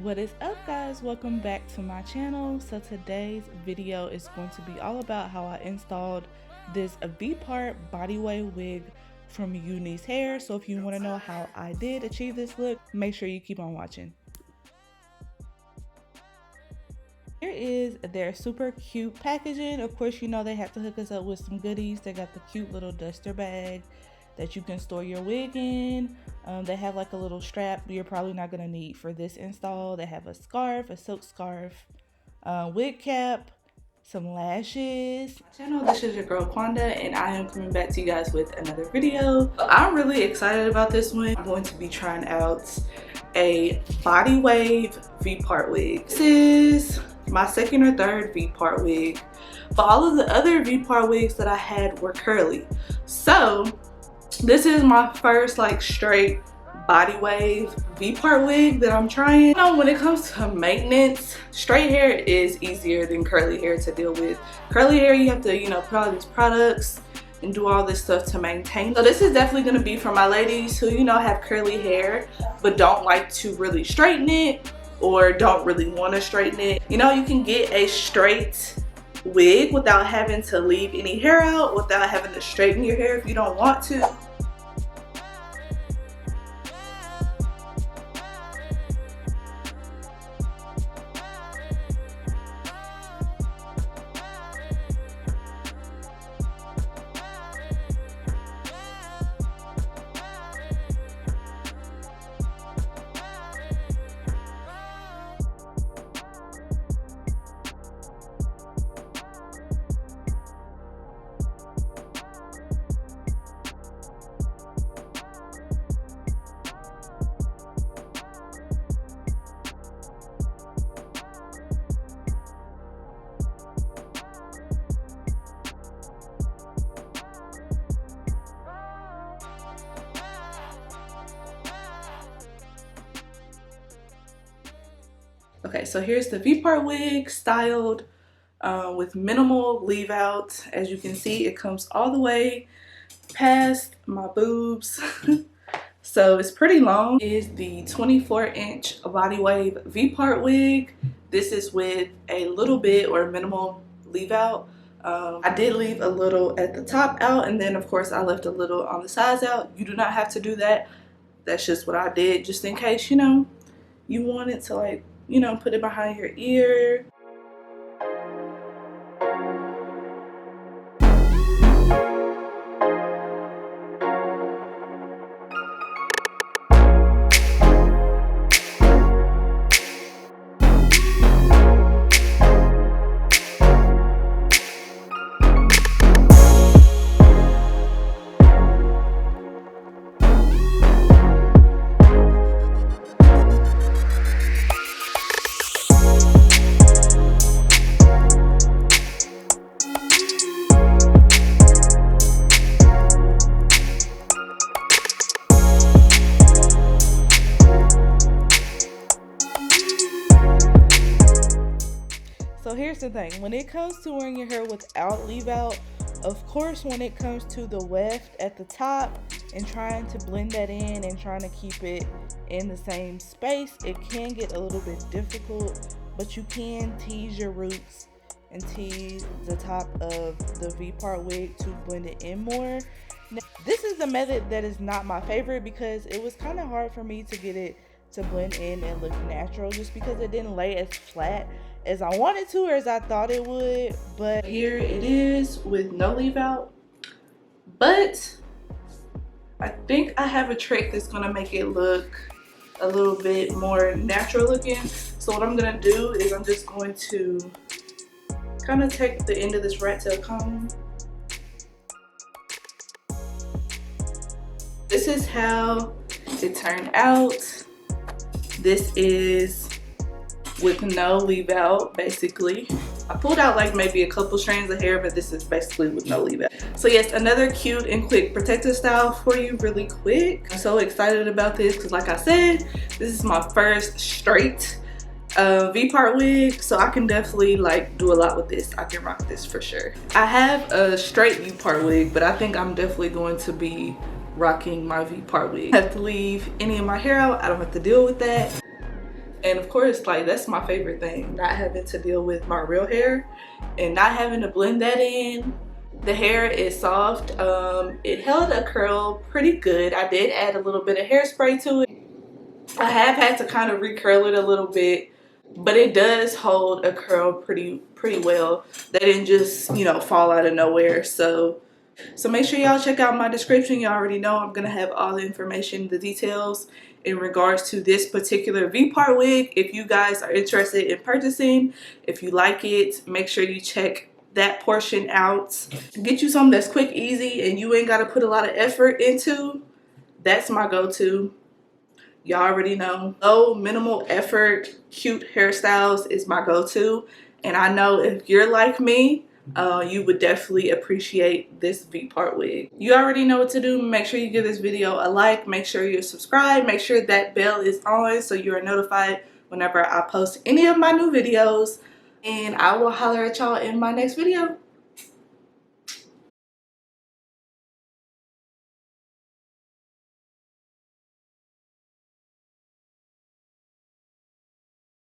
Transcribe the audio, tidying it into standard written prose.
What is up, guys? Welcome back to my channel. So today's video is going to be all about how I installed this V-part bodywave wig from UNice hair. So if you want to know how I did achieve this look, make sure you keep on watching. Here is their super cute packaging. Of course, you know they have to hook us up with some goodies. They got the cute little duster bag that you can store your wig in. They have like a little strap you're probably not gonna need for this install. They have a scarf, a silk scarf, wig cap, some lashes. This is your girl Quanda, and I am coming back to you guys with another video. I'm really excited about this one. I'm going to be trying out a bodywave V-part wig. This is my second or third V-part wig, but all of the other V-part wigs that I had were curly. So this is my first like straight body wave V-part wig that I'm trying. You know, when it comes to maintenance, straight hair is easier than curly hair to deal with. Curly hair, you have to, you know, put all these products and do all this stuff to maintain. So this is definitely going to be for my ladies who, you know, have curly hair but don't like to really straighten it or don't really want to straighten it. You know, you can get a straight wig without having to leave any hair out, without having to straighten your hair if you don't want to. Okay, so here's the V-part wig styled with minimal leave out. As you can see, it comes all the way past my boobs. So it's pretty long. It is the 24-inch body wave V-part wig. This is with a little bit or minimal leave out. I did leave a little at the top out, and then of course I left a little on the sides out. You do not have to do that. That's just what I did, just in case, you know, you wanted to, like, you know, put it behind your ear. So here's the thing, when it comes to wearing your hair without leave out, of course when it comes to the weft at the top and trying to blend that in and trying to keep it in the same space, it can get a little bit difficult, but you can tease your roots and tease the top of the V-part wig to blend it in more. Now, this is the method that is not my favorite because it was kind of hard for me to get it to blend in and look natural, just because it didn't lay as flat as I wanted to or as I thought it would. But here it is with no leave out. But I think I have a trick that's gonna make it look a little bit more natural looking. So what I'm gonna do is I'm just going to kind of take the end of this rat tail comb. This is how it turned out. This is with no leave out, basically. I pulled out like maybe a couple strands of hair, but this is basically with no leave out. So yes, another cute and quick protective style for you really quick. I'm so excited about this because, like I said, this is my first straight V-part wig, so I can definitely like do a lot with this. I can rock this for sure. I have a straight V-part wig, but I think I'm definitely going to be rocking my V-part wig. I have to leave any of my hair out. I don't have to deal with that. And of course, like, that's my favorite thing, not having to deal with my real hair and not having to blend that in. The hair is soft. It held a curl pretty good. I did add a little bit of hairspray to it. I have had to kind of recurl it a little bit, but it does hold a curl pretty well. That didn't just, you know, fall out of nowhere. So make sure y'all check out my description. You already know I'm gonna have all the information, the details in regards to this particular V-part wig. If you guys are interested in purchasing, if you like it, make sure you check that portion out. Get you something that's quick, easy, and you ain't gotta put a lot of effort into. That's my go-to. Y'all already know. Low, minimal effort, cute hairstyles is my go-to. And I know if you're like me, you would definitely appreciate this V-part wig. You already know what to do. Make sure you give this video a like. Make sure you're subscribed. Make sure that bell is on so you are notified whenever I post any of my new videos. And I will holler at y'all in my next video.